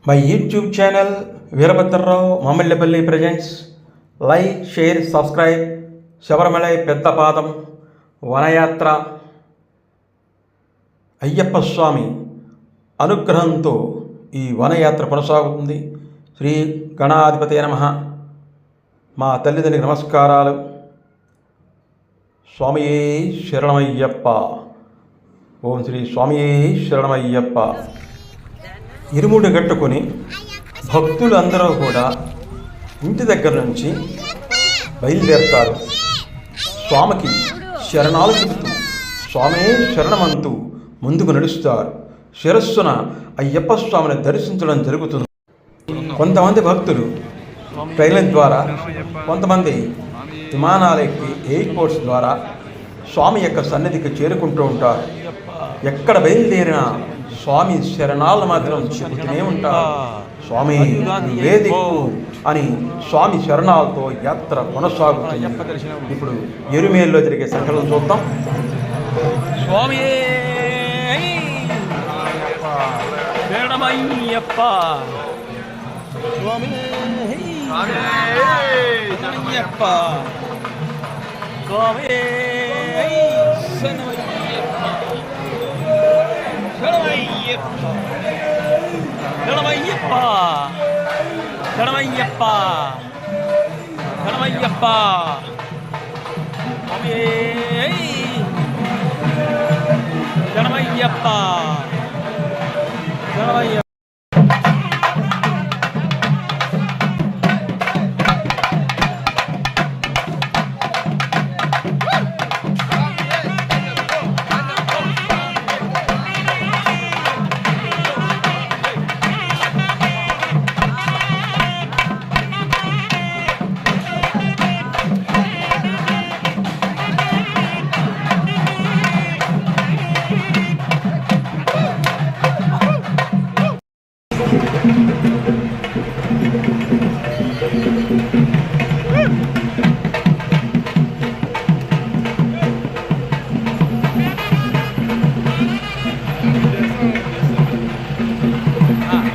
My YouTube channel Veerabhadrarao Mamillapalli presents. Like, share, subscribe. Sabarimalai Peddapadam వనయాత్ర అయ్యప్ప స్వామి అనుగ్రహంతో ఈ వనయాత్ర కొనసాగుతుంది. శ్రీ గణాధిపతయ నమః. మా తల్లిదండ్రులకు నమస్కారాలు. స్వామియే శరణమయ్యప్ప. ఓం శ్రీ స్వామియే శరణమయ్యప్ప. ఇరుముడి కట్టుకొని భక్తులందరూ కూడా ఇంటి దగ్గర నుంచి బయలుదేరుతారు. స్వామికి శరణాలు చెబుతూ స్వామే శరణమంటూ ముందుకు నడుస్తారు. శిరస్సున అయ్యప్ప స్వామిని దర్శించడం జరుగుతుంది. కొంతమంది భక్తులు ట్రైన్ల ద్వారా, కొంతమంది విమానాలకి, ఎయిర్పోర్ట్స్ ద్వారా స్వామి యొక్క సన్నిధికి చేరుకుంటూ ఉంటారు. ఎక్కడ బయలుదేరినా స్వామి శరణాలు మాత్రం చెబుతూనే ఉంటారు. స్వామి వేదికు అని స్వామి శరణాలతో యాత్ర కొనసాగుతుంది. ఇప్పుడు ఎరుమేల్లో జరిగే సంఘటనలు చూద్దాం. స్వామి శరణమయ్యప్ప. స్వామి శరణమయ్యప్ప. స్వామి శరణమయ్యప్ప. శరణమయ్యప్ప. శరణమయ్యప్ప. శరణమయ్యప్ప. స్వామి శరణమయ్యప్ప. శరణమయ్యప్ప. శరణమయ్యప్ప.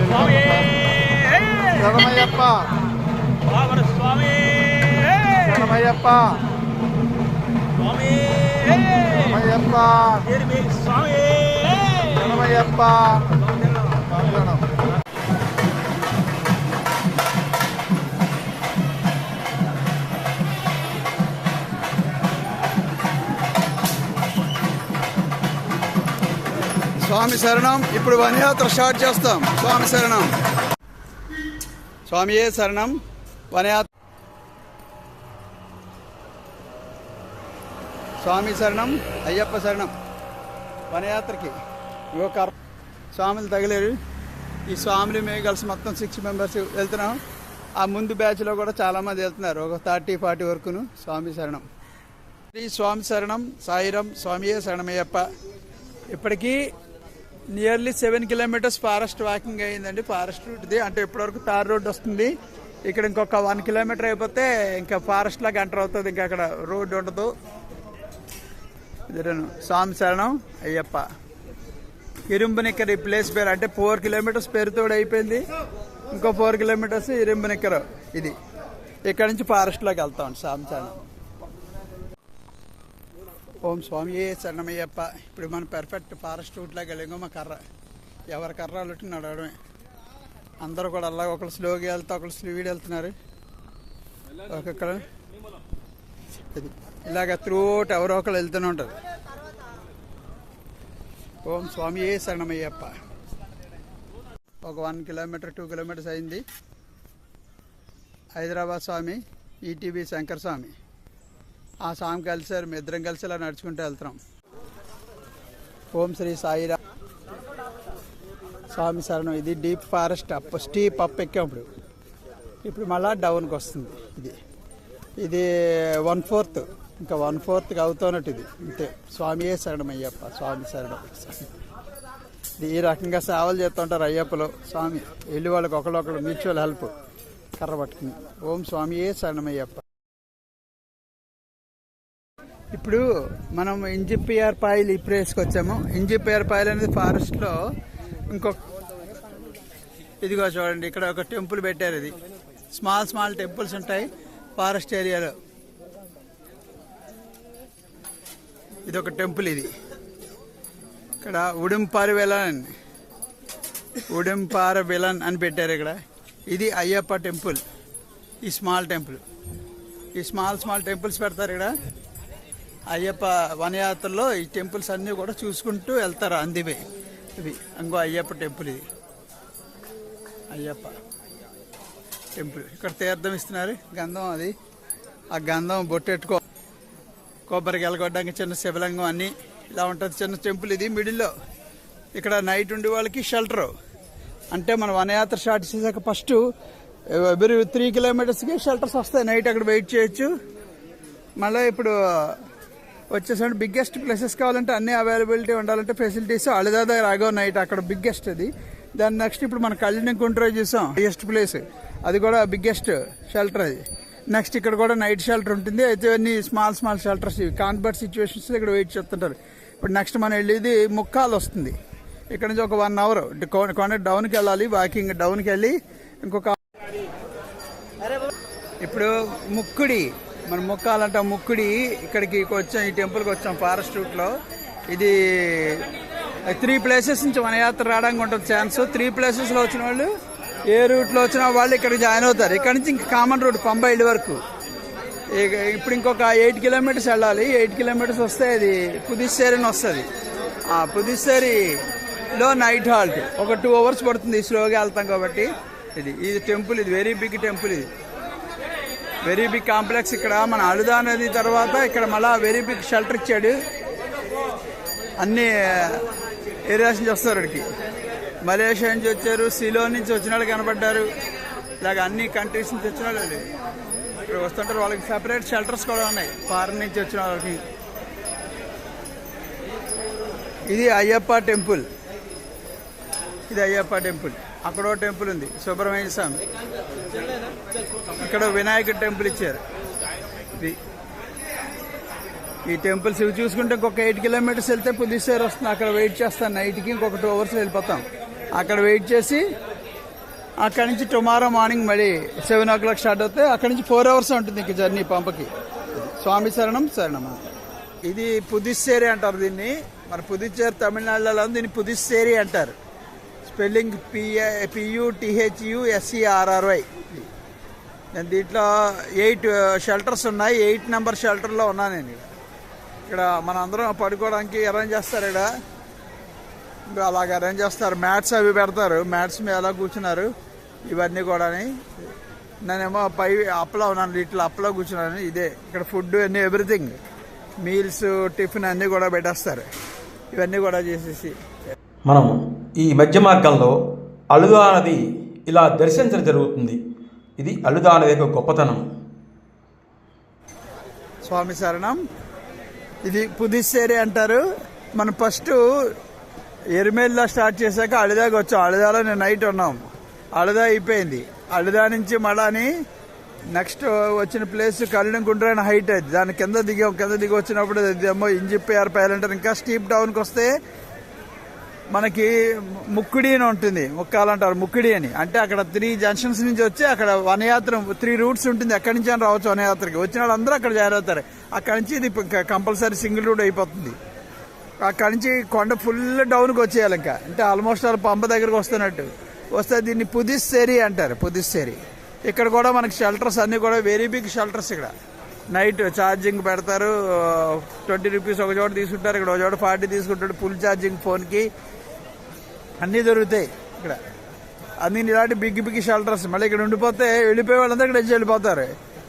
స్వామి శరణమయ్యప్ప. స్వామి శరణమయ్యప్ప. స్వామి శరణమయ్యప్ప. స్వామి శరణం. ఇప్పుడు వనయాత్ర స్టార్ట్ చేస్తాం. స్వామి శరణం. స్వామియే శరణం. వనయాత్ర. స్వామి శరణం. అయ్యప్ప శరణం. వనయాత్రకి ఒక స్వాములు తగిలేరు. ఈ స్వాములు మేము కలిసి మొత్తం 6 మెంబర్స్ వెళ్తున్నాం. ఆ ముందు బ్యాచ్లో కూడా చాలామంది వెళ్తున్నారు, ఒక 30-40 వరకును. స్వామి శరణం. శ్రీ స్వామి శరణం. సాయిరం. స్వామియే శరణమయ్యప్ప. ఇప్పటికీ నియర్లీ 7 కిలోమీటర్స్ ఫారెస్ట్ వాకింగ్ అయ్యిందండి. ఫారెస్ట్ రూట్ది, అంటే ఇప్పటివరకు తార్ రోడ్ వస్తుంది. ఇక్కడ ఇంకొక 1 కిలోమీటర్ అయిపోతే ఇంకా ఫారెస్ట్ లాగా ఎంటర్ అవుతుంది. ఇంకా అక్కడ రోడ్డు ఉండదు. స్వామి శరణం అయ్యప్ప. ఇరుంబనిక్కర ఈ ప్లేస్ పేరు, అంటే 4 కిలోమీటర్స్ పేరుతో అయిపోయింది. ఇంకో 4 కిలోమీటర్స్ ఇరుంబనిక్కర. ఇది ఇక్కడ నుంచి ఫారెస్ట్లోకి వెళ్తాం. స్వామి శరణం. ఓం స్వామియే శరణమయ్యప్ప. ఇప్పుడు మనం పర్ఫెక్ట్ ఫారెస్ట్ రూట్లాగా వెళ్ళాము. మా కర్ర, ఎవరి కర్రలు పెట్టి నడవడమే. అందరూ కూడా అలా ఒకళ్ళు స్లోగా వెళ్తా, ఒకళ్ళు స్పీడ్ వెళ్తున్నారు. ఒక్కొక్కరు ఇలాగ త్రూట్ ఎవరో ఒకళ్ళు వెళ్తూనే ఉంటారు. ఓం స్వామియే శరణమయ్యప్ప. ఒక 1 కిలోమీటర్ 2 కిలోమీటర్స్ అయింది. హైదరాబాద్ స్వామి ఈటీవీ శంకర స్వామి ఆ స్వామి కలిసారు, మీ ఇద్దరం కలిసి ఇలా నడుచుకుంటూ వెళ్తున్నాం. ఓం శ్రీ సాయిరా స్వామి శరణం. ఇది డీప్ ఫారెస్ట్ స్టీప్ అప్ ఎక్కాం. ఇప్పుడు మళ్ళా డౌన్కి వస్తుంది. ఇది 1/4, ఇంకా 1/4 అవుతున్నట్టు. ఇది అంతే. స్వామియే శరణం అయ్యప్ప, స్వామి శరణం. ఈ రకంగా సేవలు చేస్తుంటారు అయ్యప్పలో. స్వామి వెళ్ళి వాళ్ళకి ఒకళ్ళొకళ్ళు మ్యూచువల్ హెల్ప్ కర్ర పట్టుకుని. ఓం స్వామియే శరణం అయ్యప్ప. ఇప్పుడు మనం ఇంజిపిఆర్ పాయలు ఈ ప్లేస్కి వచ్చాము. ఇంజిపిఆర్ పాయలు అనేది ఫారెస్ట్లో ఇంకొక, ఇదిగో చూడండి, ఇక్కడ ఒక టెంపుల్ పెట్టారు. ఇది స్మాల్ టెంపుల్స్ ఉంటాయి ఫారెస్ట్ ఏరియాలో. ఇది ఒక టెంపుల్. ఇది ఇక్కడ ఉడింపార విలన్ అని పెట్టారు ఇక్కడ. ఇది అయ్యప్ప టెంపుల్. ఈ స్మాల్ టెంపుల్, ఈ స్మాల్ టెంపుల్స్ పెడతారు ఇక్కడ. అయ్యప్ప వనయాత్రలో ఈ టెంపుల్స్ అన్నీ కూడా చూసుకుంటూ వెళ్తారు. అందివే ఇవి. ఇంకో అయ్యప్ప టెంపుల్. ఇది అయ్యప్ప టెంపుల్. ఇక్కడ తీర్థం ఇస్తున్నారు, గంధం. అది ఆ గంధం బొట్టెట్టుకో, కొబ్బరికి వెళ్ళగొట్టడానికి చిన్న శివలింగం అన్నీ ఇలా ఉంటుంది. చిన్న టెంపుల్ ఇది. మిడిల్లో ఇక్కడ నైట్ ఉండే వాళ్ళకి షెల్టర్. అంటే మనం వనయాత్ర స్టార్ట్ చేసాక ఫస్ట్ ఎవ్రీ 3 కిలోమీటర్స్కి షెల్టర్స్ వస్తాయి. నైట్ అక్కడ వెయిట్ చేయొచ్చు. మళ్ళీ ఇప్పుడు వచ్చేసరికి బిగ్గెస్ట్ ప్లేసెస్ కావాలంటే అన్ని అవైలబిలిటీ ఉండాలంటే ఫెసిలిటీస్ అళిదా దగ్గర ఆగో నైట్ అక్కడ బిగ్గెస్ట్ అది. దాని నెక్స్ట్ ఇప్పుడు మన కళ్యాణి కుంట్రో చూసాం, హైయెస్ట్ ప్లేస్. అది కూడా బిగ్గెస్ట్ షెల్టర్ అది. నెక్స్ట్ ఇక్కడ కూడా నైట్ షెల్టర్ ఉంటుంది. అయితే అన్ని స్మాల్ షెల్టర్స్. ఇవి కాన్వర్ట్ సిచ్యువేషన్స్ ఇక్కడ వెయిట్ చేస్తుంటారు. ఇప్పుడు నెక్స్ట్ మనం వెళ్ళేది ముక్కాలు వస్తుంది. ఇక్కడ నుంచి ఒక 1 అవర్ కొండ డౌన్కి వెళ్ళాలి. వాకింగ్ డౌన్కి వెళ్ళి ఇంకొక, ఇప్పుడు మన ముక్కాలంట ముక్కుడి. ఇక్కడికి వచ్చాం, ఈ టెంపుల్కి వచ్చాం ఫారెస్ట్ రూట్లో. ఇది 3 ప్లేసెస్ నుంచి మన యాత్ర రావడానికి ఉంటుంది ఛాన్స్. 3 ప్లేసెస్లో వచ్చిన వాళ్ళు, ఏ రూట్లో వచ్చిన వాళ్ళు ఇక్కడ జాయిన్ అవుతారు. ఇక్కడ నుంచి ఇంకా కామన్ రూట్ పంబైల్ వరకు. ఇప్పుడు ఇంకొక 8 కిలోమీటర్స్ వెళ్ళాలి. 8 కిలోమీటర్స్ వస్తే అది పుదుచ్చేరి అని వస్తుంది. ఆ పుదుచ్చేరిలో నైట్ హాల్ట్. ఒక 2 అవర్స్ పడుతుంది స్లోగా వెళ్తాం కాబట్టి. ఇది టెంపుల్. ఇది వెరీ బిగ్ టెంపుల్. ఇది వెరీ బిగ్ కాంప్లెక్స్. ఇక్కడ మన అళిదా నది తర్వాత ఇక్కడ మళ్ళా వెరీ బిగ్ షెల్టర్ ఇచ్చాడు. అన్ని ఏరియాస్ నుంచి వస్తారు ఇక్కడికి. మలేషియా నుంచి వచ్చారు, సిలోన్ నుంచి వచ్చిన వాళ్ళు కనబడ్డారు. ఇలాగ అన్ని కంట్రీస్ నుంచి వచ్చిన వాళ్ళు ఇక్కడ వస్తుంటారు. వాళ్ళకి సెపరేట్ షెల్టర్స్ కూడా ఉన్నాయి ఫారెన్ నుంచి వచ్చిన వాళ్ళకి. ఇది అయ్యప్ప టెంపుల్. ఇది అయ్యప్ప టెంపుల్. అక్కడో టెంపుల్ ఉంది, సుబ్రహ్మణ్య స్వామి. ఇక్కడ వినాయకుడి టెంపుల్ ఇచ్చారు. ఈ టెంపుల్స్ ఇవి చూసుకుంటే ఇంకొక 8 కిలోమీటర్స్ వెళ్తే పుదుచ్చేరి వస్తుంది. అక్కడ వెయిట్ చేస్తాను నైట్కి. ఇంకొక 2 అవర్స్ వెళ్ళిపోతాం. అక్కడ వెయిట్ చేసి అక్కడి నుంచి టుమారో మార్నింగ్ మళ్ళీ 7 o'clock స్టార్ట్ అవుతే అక్కడి నుంచి 4 hours ఉంటుంది ఇంక జర్నీ పంపకి. స్వామి శరణం శరణం. ఇది పుదుచ్చేరి అంటారు దీన్ని. మన పుదుచ్చేరి తమిళనాడులో దీన్ని పుదుచ్చేరి అంటారు. Spelling PUTHUSERRY. నేను దీంట్లో 8 షెల్టర్స్ ఉన్నాయి. 8 నెంబర్ షెల్టర్లో ఉన్నా నేను. ఇక్కడ మన అందరం పడుకోవడానికి అరేంజ్ చేస్తారు. ఇక్కడ అలాగ అరేంజ్ చేస్తారు. మ్యాట్స్ అవి పెడతారు. మ్యాట్స్ మీద ఎలా కూర్చున్నారు ఇవన్నీ కూడా. నేనేమో పై అప్లో ఉన్నాను, ఇట్లా అప్లో కూర్చున్నాను. ఇదే ఇక్కడ ఫుడ్ అన్నీ ఎవ్రీథింగ్, మీల్స్, టిఫిన్ అన్నీ కూడా పెట్టేస్తారు. ఇవన్నీ కూడా చేసేసి మనం ఈ మధ్య మార్గంలో అళిదా నది ఇలా దర్శించడం జరుగుతుంది. ఇది అళిదా నది యొక్క గొప్పతనం. స్వామి శరణం. ఇది పుదుచ్చేరి అంటారు. మనం ఫస్ట్ ఎరిమేల్లో స్టార్ట్ చేశాక అళిదాకి వచ్చాం. అళిదాలో నేను నైట్ ఉన్నాం. అళిదా అయిపోయింది. అళిదా నుంచి మళ్ళాని నెక్స్ట్ వచ్చిన ప్లేస్ కళ్యాణి కుంట్రో అని హైట్ అది. దాని కింద దిగి వచ్చినప్పుడు ఏమో ఇంజిపిఆర్ పాయలు అంటారు. ఇంకా స్టీప్ డౌన్కి వస్తే మనకి ముక్కుడి అని ఉంటుంది. ముక్కాలంటారు ముక్కుడి అని. అంటే అక్కడ 3 జంక్షన్స్ నుంచి వచ్చి అక్కడ వనయాత్ర 3 రూట్స్ ఉంటుంది. ఎక్కడి నుంచి అని రావచ్చు వనయాత్రకి. వచ్చిన వాళ్ళందరూ అక్కడ జాయిన్ అవుతారు. అక్కడి నుంచి ఇది కంపల్సరీ సింగిల్ రూట్ అయిపోతుంది. అక్కడి నుంచి కొండ ఫుల్ డౌన్కి వచ్చేయాలి. ఇంకా అంటే ఆల్మోస్ట్ వాళ్ళు పంప దగ్గరకు వస్తున్నట్టు వస్తే దీన్ని పుదుచ్చేరి అంటారు. పుదుచ్చేరి. ఇక్కడ కూడా మనకి షెల్టర్స్ అన్నీ కూడా వెరీ బిగ్ షెల్టర్స్. ఇక్కడ నైట్ ఛార్జింగ్ పెడతారు. 20 రూపీస్ ఒక చోట తీసుకుంటారు. ఇక్కడ ఒక చోట 40 తీసుకుంటాడు. ఫుల్ ఛార్జింగ్ ఫోన్కి అన్నీ దొరుకుతాయి ఇక్కడ. అన్ని ఇలాంటి బిగ్ షెల్టర్స్. మళ్ళీ ఇక్కడ ఉండిపోతే వెళ్ళిపోయే వాళ్ళందరూ ఇక్కడ వెళ్ళిపోతారు.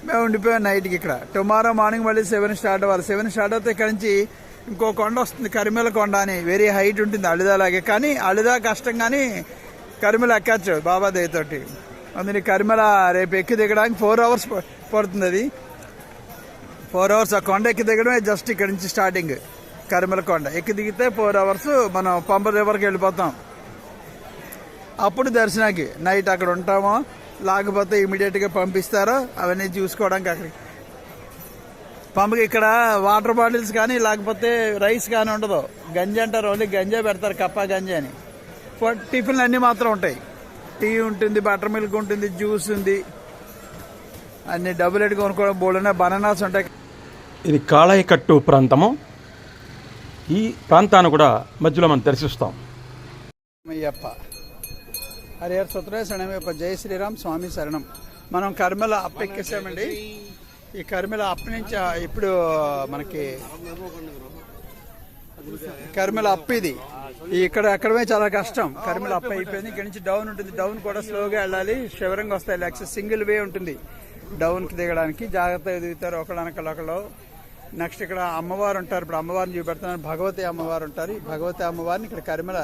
మేము ఉండిపోయాం నైట్కి ఇక్కడ. టుమారో మార్నింగ్ మళ్ళీ 7 స్టార్ట్ అవ్వాలి. 7 స్టార్ట్ అవుతే ఇక్కడ నుంచి ఇంకో కొండ వస్తుంది, కరిమెల కొండ అని. వెరీ హైట్ ఉంటుంది అళిదాలాగే, కానీ అళిదా కష్టం, కానీ కరిమెల ఎక్కచ్చు బాబా దయతోటి. అందుకని కరిమెల రేపు ఎక్కి దిగడానికి 4 hours పడుతుంది. అది 4 hours ఆ కొండ ఎక్కి దిగడమే. జస్ట్ ఇక్కడ నుంచి స్టార్టింగ్ కరిమెల కొండ ఎక్కి దిగితే 4 hours మనం పంబ రివర్కి వెళ్ళిపోతాం. అప్పుడు దర్శనానికి నైట్ అక్కడ ఉంటామో, లేకపోతే ఇమీడియట్గా పంపిస్తారో అవన్నీ చూసుకోవడానికి. అక్కడికి పంపకి ఇక్కడ వాటర్ బాటిల్స్ కానీ లేకపోతే రైస్ కానీ ఉండదు. గంజి అంటారు, ఓన్లీ గంజా పెడతారు, కప్పా గంజి అని. టిఫిన్లు అన్నీ మాత్రం ఉంటాయి. టీ ఉంటుంది, బటర్ మిల్క్ ఉంటుంది, జ్యూస్ ఉంది, అన్ని డబుల్ ఎడ్ కొనుక్కోవడం. బోల్డనే బనానాస్ ఉంటాయి. ఇది కాళాయకట్టు ప్రాంతము. ఈ ప్రాంతాన్ని కూడా మధ్యలో మనం దర్శిస్తాం. అయ్యప్ప హరిహర సుత్రే శరణమయ్యప్ప, జై శ్రీరామ్, స్వామి శరణం. మనం కరిమెల అప్ప ఎక్కేసామండి. ఈ కరిమెల అప్ప నుంచి ఇప్పుడు మనకి కరిమెల అప్ప ఇది ఇక్కడ ఎక్కడమే చాలా కష్టం. కరిమెల అప్ప అయిపోయింది. ఇక్కడ నుంచి డౌన్ ఉంటుంది. డౌన్ కూడా స్లోగా వెళ్ళాలి, శివరంగా వస్తాయి. లెక్స్ సింగిల్ వే ఉంటుంది డౌన్కి దిగడానికి. జాగ్రత్తగా దిగుతారు ఒకళ్ళనకళ్ళు. నెక్స్ట్ ఇక్కడ అమ్మవారు ఉంటారు. ఇప్పుడు అమ్మవారిని చూపెడుతున్నారు. భగవతి అమ్మవారు ఉంటారు. ఈ భగవతి అమ్మవారిని ఇక్కడ కరిమెల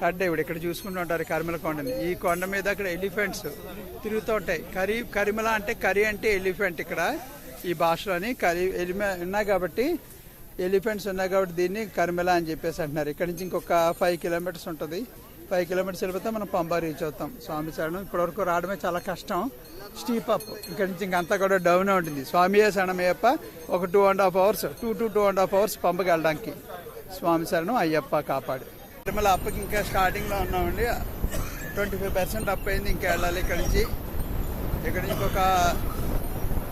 కడ్డేవిడు ఇక్కడ చూసుకుంటూ ఉంటారు కరిమెల కొండని. ఈ కొండ మీద అక్కడ ఎలిఫెంట్స్ తిరుగుతూ ఉంటాయి. కరిమెల అంటే కరి అంటే ఎలిఫెంట్ ఇక్కడ ఈ భాషలోని. ఉన్నాయి కాబట్టి ఎలిఫెంట్స్ ఉన్నాయి కాబట్టి దీన్ని కరిమెల అని చెప్పేసి అంటున్నారు. ఇక్కడ నుంచి ఇంకొక 5 kilometers ఉంటుంది. 5 kilometers వెళ్ళిపోతే మనం పంబా రీచ్ అవుతాం. స్వామి శరణం. ఇప్పటివరకు రావడమే చాలా కష్టం, స్టీప్ అప్. ఇక్కడ నుంచి ఇంకంతా కూడా డౌన్ ఉంటుంది. స్వామియే శరణమయ్యప్ప. ఒక 2.5 hours, 2 to 2.5 hours పంపకి వెళ్ళడానికి. స్వామి శరణం అయ్యప్ప కాపాడు. కరిమెల అప్పకి ఇంకా స్టార్టింగ్లో ఉన్నామండి. 25% అప్ అయింది. ఇంకా వెళ్ళాలి ఇక్కడ నుంచి. ఇక్కడ నుంచి ఒక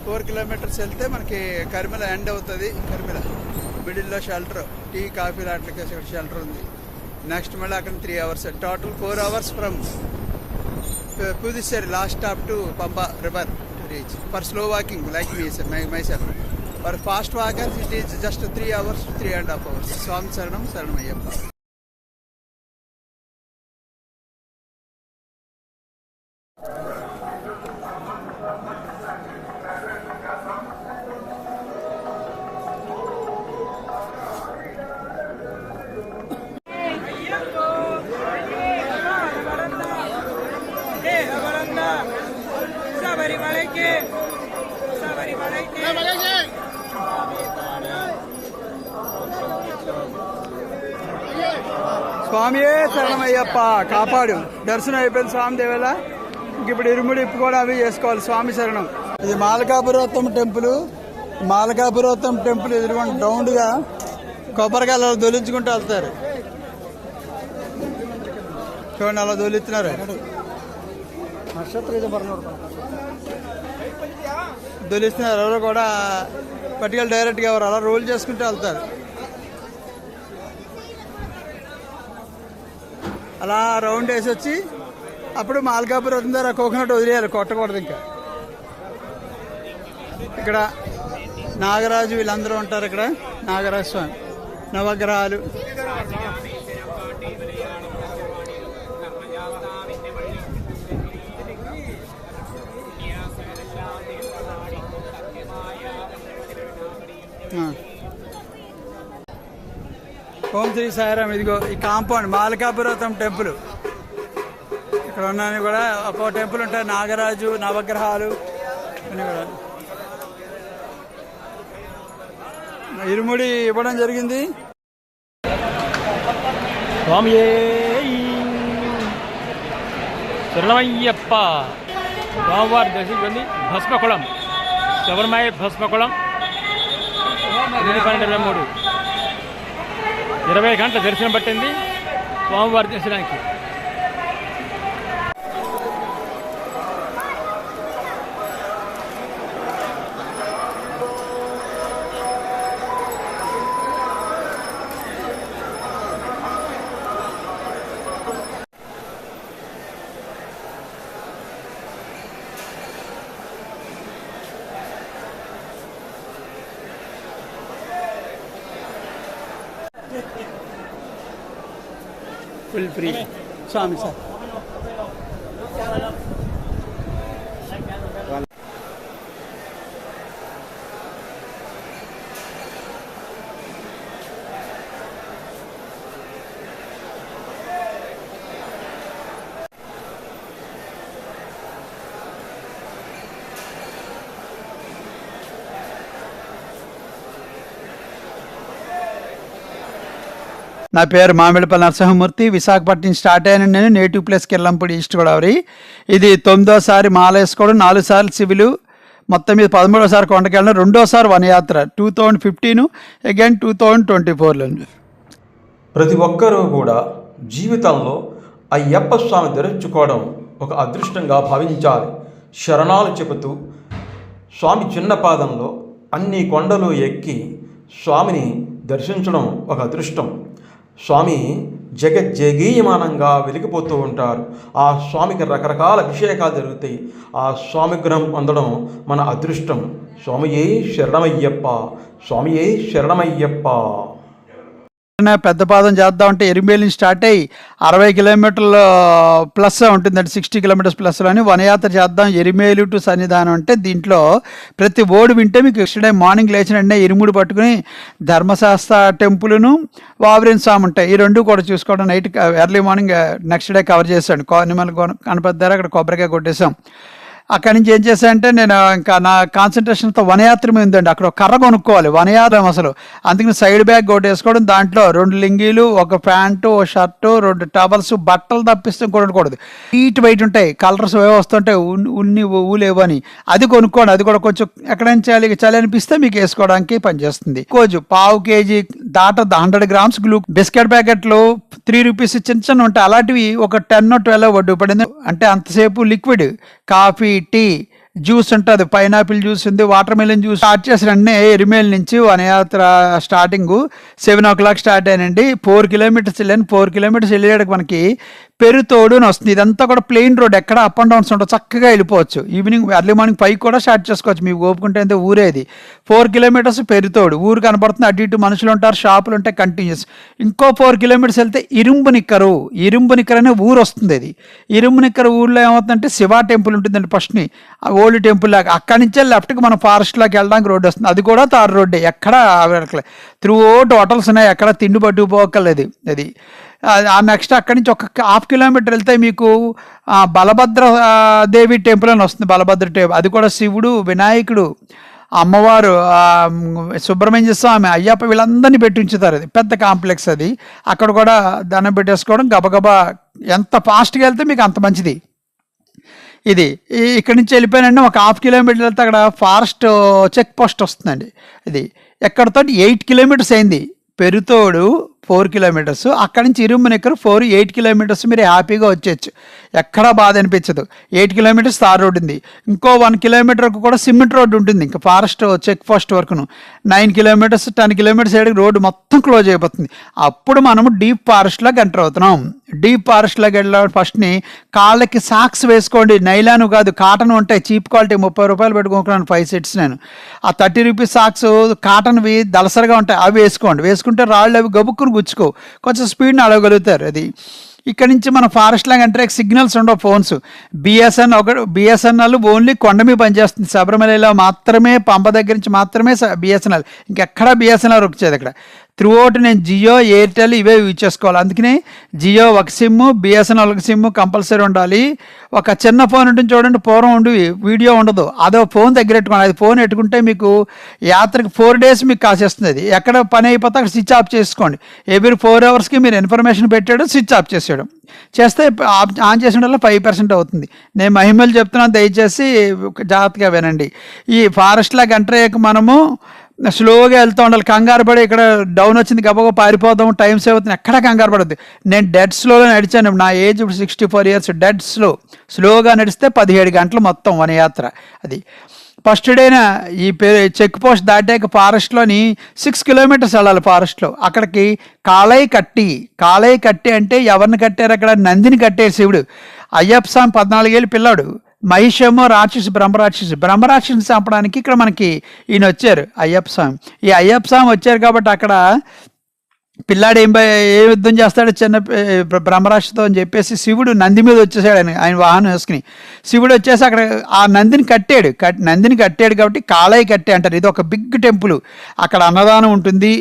4 kilometers వెళ్తే మనకి కరిమెల ఎండ్ అవుతుంది. కరిమెల మిడిల్లో షెల్టర్, టీ కాఫీ లాంటికి ఇక్కడ షెల్టర్ ఉంది. నెక్స్ట్ మళ్ళీ అక్కడ 3 hours. Total 4 hours from Puducherry last stop to Pamba river to reach. For slow walking like me, myself. For fast walkers it is just 3 hours, 3.5 hours. Swami Saranam, Saranam Ayyappa. స్వామియే శరణమయ్యప్ప కాపాడు. దర్శనం అయిపోయింది స్వామి దేవేళ. ఇంక ఇప్పుడు ఇరుముడి ఇప్పు కూడా అవి చేసుకోవాలి. స్వామి శరణం. ఇది మాలకాపురోత్తం టెంపుల్. మాలకాపురోత్తం టెంపుల్ ఎదురుకుండా రౌండ్గా కొబ్బరికాయలు అలా దొలించుకుంటూ వెళ్తారు. చూడండి అలా దొలిస్తున్నారు. దొలిస్తున్నారు. ఎవరో కూడా పట్టుకెళ్ళి డైరెక్ట్గా ఎవరు అలా రోల్ చేసుకుంటూ వెళ్తారు. అలా రౌండ్ వేసి వచ్చి అప్పుడు మాల్కాపురం దగ్గర కోకోనట్ వదిలేయాలి, కొట్టకూడదు. ఇంకా ఇక్కడ నాగరాజు వీళ్ళందరూ ఉంటారు. ఇక్కడ నాగరాజ స్వామి, నవగ్రహాలు. ఓం శ్రీ సాయిరామ్. ఇదిగో ఈ కాంపౌండ్ మాలకాపురం టెంపుల్. ఇక్కడ ఉన్నాయని కూడా ఒక్కో టెంపుల్ ఉంటాయి. నాగరాజు, నవగ్రహాలు అన్నీ కూడా. ఇరుముడి ఇవ్వడం జరిగింది. స్వామియే శరణమయ్యప్ప. స్వామివారి దర్శించుకుంది. భస్మకుళం, శబరిమల భస్మకుళం. 12:23 20 గంటల దర్శనం పట్టింది స్వామివారి దర్శనానికి. Full free. స్వామి సార్ నా పేరు మామిడిపల్లి నరసింహమూర్తి. విశాఖపట్నం స్టార్ట్ అయ్యాను నేను. Native place Killampudi, east Godavari. ఇది 9వ సారి మాల వేసుకోవడం, 4 సార్లు సివిలు, మొత్తం మీద 13వ సారి కొండకెళ్ళడం, 2వ సారి వనయాత్ర 2015, అగైన్ 2024లో. ప్రతి ఒక్కరూ కూడా జీవితంలో అయ్యప్ప స్వామి దర్శించుకోవడం ఒక అదృష్టంగా భావించాలి. శరణాలు చెబుతూ స్వామి చిన్న పాదంలో అన్ని కొండలు ఎక్కి స్వామిని దర్శించడం ఒక అదృష్టం. స్వామి జగజ్జగీయమానంగా వెలిగిపోతూ ఉంటారు. ఆ స్వామికి రకరకాల అభిషేకాలు జరుగుతాయి. ఆ స్వామి గ్రహం పొందడం మన అదృష్టం. స్వామియే శరణమయ్యప్ప, స్వామియే శరణమయ్యప్ప. పెద్ద పాదం చేద్దామంటే ఎరిమేలి నుంచి స్టార్ట్ అయ్యి 60 కిలోమీటర్ల ప్లస్ ఉంటుందండి, 60 కిలోమీటర్స్ ప్లస్లోని వనయాత్ర చేద్దాం ఎరిమేలు టు సన్నిధానం. అంటే దీంట్లో ప్రతి ఓడి వింటే మీకు నెక్స్ట్ డే మార్నింగ్ లేచిన వెంటనే ఇరుముడు పట్టుకుని ధర్మశాస్త్ర టెంపుల్ను వావరిన్ స్వామి ఉంటాయి. ఈ రెండు కూడా చూసుకోవడం. Night early morning next day cover చేశాను. నిమ్మల గణపతి దగ్గర అక్కడ కొబ్బరికాయ కొట్టేసాం. అక్కడి నుంచి ఏం చేశానంటే నేను ఇంకా నా కాన్సన్ట్రేషన్తో వనయాత్ర మీద ఉందండి. అక్కడ ఒక కర్ర కొనుక్కోవాలి, వనయాత్ర అసలు. అందుకని సైడ్ బ్యాగ్ కొట్టేసుకోవడం, దాంట్లో 2 లింగీలు, ఒక ప్యాంటు, ఒక షర్టు, 2 టవల్స్, బట్టలు తప్పిస్తే కొనకూడదు. హీట్ బయట ఉంటాయి, కలర్స్ ఏవో వస్తుంటాయి, ఉన్ని ఊలేవని, అది కొనుక్కోండి. అది కూడా కొంచెం ఎక్కడైనా చలి అనిపిస్తే మీకు వేసుకోవడానికి పనిచేస్తుంది. రోజు 1/2 కేజీ దాట 100 గ్రామ్స్ గ్లూ, బిస్కెట్ ప్యాకెట్లు 3 రూపీస్ చిన్న చిన్న ఉంటాయి, అలాంటివి ఒక 10 or 12 వడ్డు పడింది. అంటే అంతసేపు లిక్విడ్ కాఫీ, టీ, జ్యూస్ ఉంటుంది, పైనాపిల్ జ్యూస్ ఉంది, వాటర్ మెలన్ జ్యూస్. స్టార్ట్ చేసిన వెంటనే ఎరిమేల్ నుంచి వనయాత్ర స్టార్టింగ్ 7 o'clock స్టార్ట్ అయ్యానండి. 4 కిలోమీటర్స్ వెళ్ళాను. 4 కిలోమీటర్స్ వెళ్ళేటికి మనకి పెరుతోడు అని వస్తుంది. ఇదంతా కూడా ప్లెయిన్ రోడ్, ఎక్కడ అప్ అండ్ డౌన్స్ ఉంటుంది, చక్కగా వెళ్ళిపోవచ్చు. ఈవినింగ్ ఎర్లీ మార్నింగ్ 5 కూడా స్టార్ట్ చేసుకోవచ్చు, మీకు ఓపుకుంటే అంతే. ఊరేది 4 కిలోమీటర్స్ పెరుతోడు, ఊరు కనబడుతుంది, అటు ఇటు మనుషులు ఉంటారు, షాపులు ఉంటాయి కంటిన్యూస్. ఇంకో 4 కిలోమీటర్స్ వెళ్తే ఇరుంబు నిక్కర్ అనే ఊరు వస్తుంది. అది ఇరుంబు నిక్కర్ ఊళ్ళో ఏమవుతుందంటే శివ టెంపుల్ ఉంటుందండి ఫస్ట్ని, ఓల్డ్ టెంపుల్ లాగా. అక్కడి నుంచే లెఫ్ట్కి మనం ఫారెస్ట్లోకి వెళ్ళడానికి రోడ్డు వస్తుంది. అది కూడా తారు రోడ్డే, ఎక్కడ త్రూ అవుట్ హోటల్స్ ఉన్నాయి, ఎక్కడ తిండి పట్టుకుపోకలేదు. అది ఆ నెక్స్ట్ అక్కడి నుంచి ఒక 1/2 కిలోమీటర్ వెళ్తే మీకు బలభద్ర దేవి టెంపుల్ అని వస్తుంది. బలభద్ర టెంపుల్, అది కూడా శివుడు, వినాయకుడు, అమ్మవారు, సుబ్రహ్మణ్య స్వామి, అయ్యప్ప, వీళ్ళందరినీ పెట్టి ఉంచుతారు. అది పెద్ద కాంప్లెక్స్. అది అక్కడ కూడా దండం పెట్టేసుకోవడం, గబగబా ఎంత ఫాస్ట్గా వెళ్తే మీకు అంత మంచిది. ఇది ఇక్కడి నుంచి వెళ్ళిపోయానండి. ఒక 1/2 కిలోమీటర్ వెళ్తే అక్కడ ఫారెస్ట్ చెక్ పోస్ట్ వస్తుందండి. ఇది ఎక్కడితో 8 కిలోమీటర్స్ అయింది. పెరుతోడు 4 కిలోమీటర్స్, అక్కడి నుంచి ఇరుమునిక్కరు 8 కిలోమీటర్స్ మీరు హ్యాపీగా వచ్చేయచ్చు, ఎక్కడా బాధ అనిపించదు. 8 కిలోమీటర్స్ తార్ రోడ్ ఉంది. ఇంకో 1 కిలోమీటర్కు కూడా సిమెంట్ రోడ్డు ఉంటుంది, ఇంకా ఫారెస్ట్ చెక్ పోస్ట్ వరకును. 9 కిలోమీటర్స్ 10 కిలోమీటర్స్ ఏడు రోడ్డు మొత్తం క్లోజ్ అయిపోతుంది. అప్పుడు మనము డీప్ ఫారెస్ట్లోకి ఎంటర్ అవుతున్నాం. డీప్ ఫారెస్ట్లోకి వెళ్ళాలి. ఫస్ట్ని కాళ్ళకి సాక్స్ వేసుకోండి, నైలాను కాదు, కాటన్ ఉంటాయి, చీప్ క్వాలిటీ, 30 రూపాయలు పెట్టుకుంటున్నాను 5 సెట్స్ నేను. ఆ 30 రూపీస్ సాక్స్ కాటన్వి దళసరిగా ఉంటాయి, అవి వేసుకోండి. వేసుకుంటే రాళ్ళు అవి గబుక్కుని గుచ్చుకో, కొంచెం స్పీడ్ని అడగలుగుతారు. అది ఇక్కడ నుంచి మన ఫారెస్ట్ లాగా అంటే సిగ్నల్స్ ఉండవు, ఫోన్స్. బిఎస్ఎన్ఎల్ ఓన్లీ కొండ మీద పనిచేస్తుంది. శబరిమలలో మాత్రమే, పంప దగ్గర నుంచి మాత్రమే బిఎస్ఎన్ఎల్, ఇంకెక్కడా బిఎస్ఎన్ఎల్ వచ్చేది. అక్కడ త్రూ అవుట్ నేను జియో, ఎయిర్టెల్ ఇవే యూజ్ చేసుకోవాలి. అందుకనే జియో ఒక సిమ్, బిఎస్ఎన్ఎల్ ఒక సిమ్ కంపల్సరీ ఉండాలి. ఒక చిన్న ఫోన్ ఉంటుంది చూడండి, పూర్వం ఉండేవి, వీడియో ఉండదు, అదో ఫోన్ దగ్గర పెట్టుకోండి. అది ఫోన్ పెట్టుకుంటే మీకు యాత్రకి 4 days మీకు కాసేస్తుంది. అది ఎక్కడ పని అయిపోతే అక్కడ స్విచ్ ఆఫ్ చేసుకోండి. ఎవ్రీ 4 hours మీరు ఇన్ఫర్మేషన్ పెట్టాడు, స్విచ్ ఆఫ్ చేసేయడం చేస్తే ఆన్ చేసిన వల్ల 5% అవుతుంది. నేను మహిమలు చెప్తున్నాను, దయచేసి జాగ్రత్తగా వినండి. ఈ ఫారెస్ట్లాగా ఎంటర్ అయ్యాక మనము స్లోగా వెళ్తూ ఉండాలి. కంగారు పడి ఇక్కడ డౌన్ వచ్చింది గబగబా పారిపోదాం, టైం సేవ్ అవుతుంది, ఎక్కడ కంగారు పడద్దు. నేను డెడ్ స్లోలో నడిచాను. నా ఏజ్ ఇప్పుడు 64 years. డెడ్ స్లోగా నడిస్తే 17 గంటలు మొత్తం వనయాత్ర. అది ఫస్ట్ డేన ఈ చెక్ పోస్ట్ దాటాక ఫారెస్ట్లోని 6 kilometers వెళ్ళాలి. ఫారెస్ట్లో అక్కడికి కాళై కట్టి అంటే ఎవరిని కట్టారు అక్కడ? నందిని కట్టారు శివుడు. అయ్యప్ప స్వామి 14 ఏళ్ళు పిల్లాడు, మహిషేమో బ్రహ్మరాక్షసిని చంపడానికి ఇక్కడ మనకి ఈయన వచ్చారు, అయ్యప్ప స్వామి. ఈ అయ్యప్ప స్వామి వచ్చారు కాబట్టి అక్కడ పిల్లాడు ఏ యుద్ధం చేస్తాడు చిన్న బ్రహ్మరాక్షతో అని చెప్పేసి శివుడు నంది మీద వచ్చేసాడు. ఆయన వాహనం వేసుకుని శివుడు వచ్చేసి అక్కడ ఆ నందిని కట్టాడు కాబట్టి కాళై కట్టే అంటారు. ఇది ఒక బిగ్ టెంపుల్. అక్కడ అన్నదానం ఉంటుంది,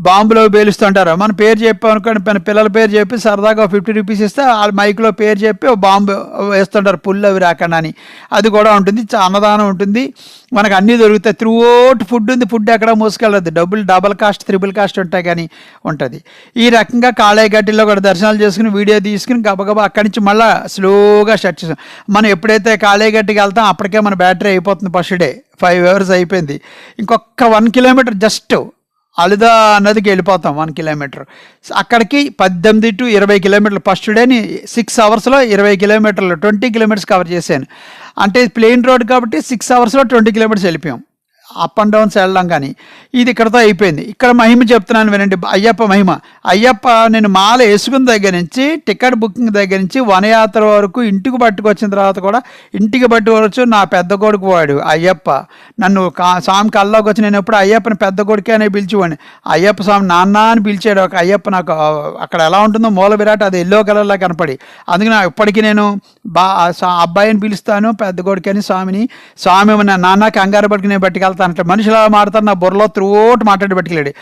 బాంబులో పేలుస్తుంటారు. మన పేరు చెప్పాం అనుకోండి, మన పిల్లల పేరు చెప్పి సరదాగా 50 రూపీస్ ఇస్తే వాళ్ళ మైక్లో పేరు చెప్పి ఓ బాంబు వేస్తుంటారు, పుల్లు అవి రాకుండా అని. అది కూడా ఉంటుంది. అన్నదానం ఉంటుంది, మనకు అన్నీ దొరుకుతాయి. త్రూఅవుట్ ఫుడ్ ఉంది, ఫుడ్ ఎక్కడ మోసుకెళ్ళదు. డబుల్ కాస్ట్, త్రిబుల్ కాస్ట్ ఉంటాయి కానీ ఉంటుంది. ఈ రకంగా కాళేగడ్డిలో కూడా దర్శనాలు చేసుకుని వీడియో తీసుకుని గబగబా అక్కడి నుంచి మళ్ళీ స్లోగా స్టార్ట్ చేసాం. మనం ఎప్పుడైతే కాళేగడ్డికి వెళ్తాం అప్పటికే మన బ్యాటరీ అయిపోతుంది. ఫస్ట్ డే 5 hours అయిపోయింది. ఇంకొక 1 kilometer జస్ట్ అలుదా నదికి వెళ్ళిపోతాం. 1 kilometer అక్కడికి 18 to 20 kilometers. ఫస్ట్ డేని 6 hours 20 kilometers, 20 kilometers కవర్ చేశాను. అంటే ప్లెయిన్ రోడ్ కాబట్టి 6 hours 20 kilometers వెళ్ళిపోయాం. అప్ అండ్ డౌన్స్ వెళ్ళాం. కానీ ఇది ఇక్కడతో అయిపోయింది. ఇక్కడ మహిమ చెప్తున్నాను వినండి, అయ్యప్ప మహిమ. అయ్యప్ప నేను మాల వేసుకున్న దగ్గర నుంచి, టికెట్ బుకింగ్ దగ్గర నుంచి, వనయాత్ర వరకు, ఇంటికి పట్టుకొచ్చిన తర్వాత కూడా, ఇంటికి పట్టుకోవచ్చు నా పెద్ద కొడుకు వాడు అయ్యప్ప. నన్ను స్వామి కల్లోకి వచ్చి నేను ఎప్పుడు అయ్యప్పని పెద్ద కొడుకే అనే పిలిచేవాడిని. అయ్యప్ప స్వామి నాన్న అని పిలిచాడు ఒక అయ్యప్ప. నాకు అక్కడ ఎలా ఉంటుందో మూల విరాట్ అది ఎల్లో కలర్లా కనపడి, అందుకే నాకు ఇప్పటికీ నేను అబ్బాయిని పిలుస్తాను పెద్ద కొడుకు అని స్వామిని. స్వామి నాన్న కంగారు పట్టుకుని నేను పట్టుకెళ్తాను అంటే మనుషులు అలా మాడతారు. నా బుర్రలో త్రూఅవుట్ మాట్లాడి పట్టుకెళ్ళాడు.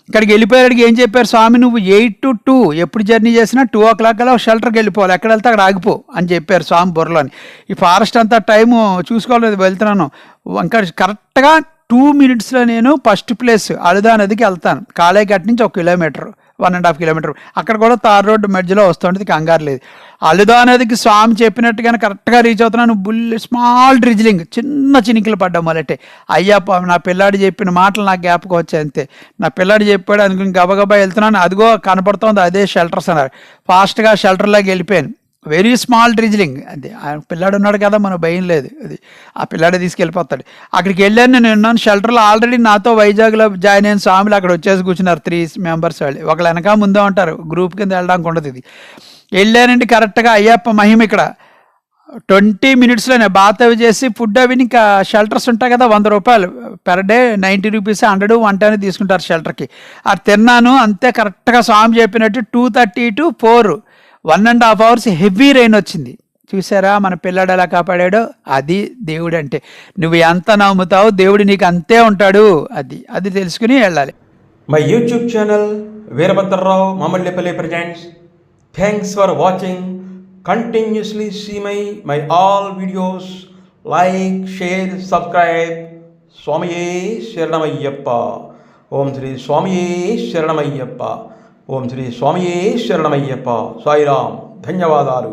ఇక్కడికి వెళ్ళిపోయాడికి ఏం చెప్పారు స్వామి, నువ్వు 8 to 2 ఎప్పుడు జర్నీ చేసినా 2 o'clock అలా షెల్టర్కి వెళ్ళిపోవాలి, ఎక్కడ వెళ్తే అక్కడ ఆగిపో అని చెప్పారు స్వామి బుర్రలోని. ఈ ఫారెస్ట్ అంతా టైము చూసుకోలేదు, వెళ్తున్నాను. ఇంకా కరెక్ట్గా 2 minutes నేను ఫస్ట్ ప్లేస్ అలుదా నదికి వెళ్తాను. కాళేఘాట్ నుంచి 1 kilometer, 1.5 kilometer. అక్కడ కూడా తార్ రోడ్డు మధ్యలో వస్తుంటుంది, కంగారు లేదు. అలుదా నదికి స్వామి చెప్పినట్టుగానే కరెక్ట్గా రీచ్ అవుతున్నాను. స్మాల్ డ్రిజిలింగ్, చిన్న చినికలు పడ్డాం మొదలెట్టే. అయ్యప్ప నా పిల్లాడు చెప్పిన మాటలు నాకు జ్ఞాపకం వచ్చాయి అంతే. నా పిల్లాడు చెప్పాడు అనుకుని గబగబా వెళ్తున్నాను. అదిగో కనపడుతోంది అదే షెల్టర్స్ అన్నారు. ఫాస్ట్గా షెల్టర్లోకి వెళ్ళిపోయాను. Very small drizzling. అది ఆ పిల్లాడు ఉన్నాడు కదా, మనకు భయం లేదు. అది ఆ పిల్లాడే తీసుకెళ్ళిపోతాడు. అక్కడికి వెళ్ళాను, నేను ఉన్నాను షెల్టర్లో. ఆల్రెడీ నాతో వైజాగ్లో జాయిన్ అయిన స్వాములు అక్కడ వచ్చేసి కూర్చున్నారు. 3 members వాళ్ళు. ఒకళ్ళు వెనక ముందే ఉంటారు, గ్రూప్ కింద వెళ్ళడానికి ఉండదు. ఇది వెళ్ళానండి కరెక్ట్గా. అయ్యప్ప మహిమ ఇక్కడ 20 minutesలోనే బాత్ అవి చేసి ఫుడ్ అవి ఇంకా షెల్టర్స్ ఉంటాయి కదా, 100 రూపాయలు per day, 90 rupees, 100, 110 తీసుకుంటారు షెల్టర్కి. అది తిన్నాను అంతే. కరెక్ట్గా స్వామి చెప్పినట్టు 2:30 to 4, 1.5 hours హెవీ రెయిన్ వచ్చింది. చూసారా మన పిల్లాడు ఎలా కాపాడాడో? అది దేవుడు అంటే. నువ్వు ఎంత నమ్ముతావు దేవుడు నీకు అంతే ఉంటాడు. అది తెలుసుకుని వెళ్ళాలి. My YouTube channel Veerabhadrarao Mamallepalli presents. Thanks for watching. Continuously see my all videos. Like, share, subscribe. స్వామియే శరణమయ్యప్ప. ఓం శ్రీ స్వామియే శరణమయ్యప్ప. ఓం శ్రీ స్వామియే శరణమయ్యప్ప. సాయిరామ్. ధన్యవాదాలు.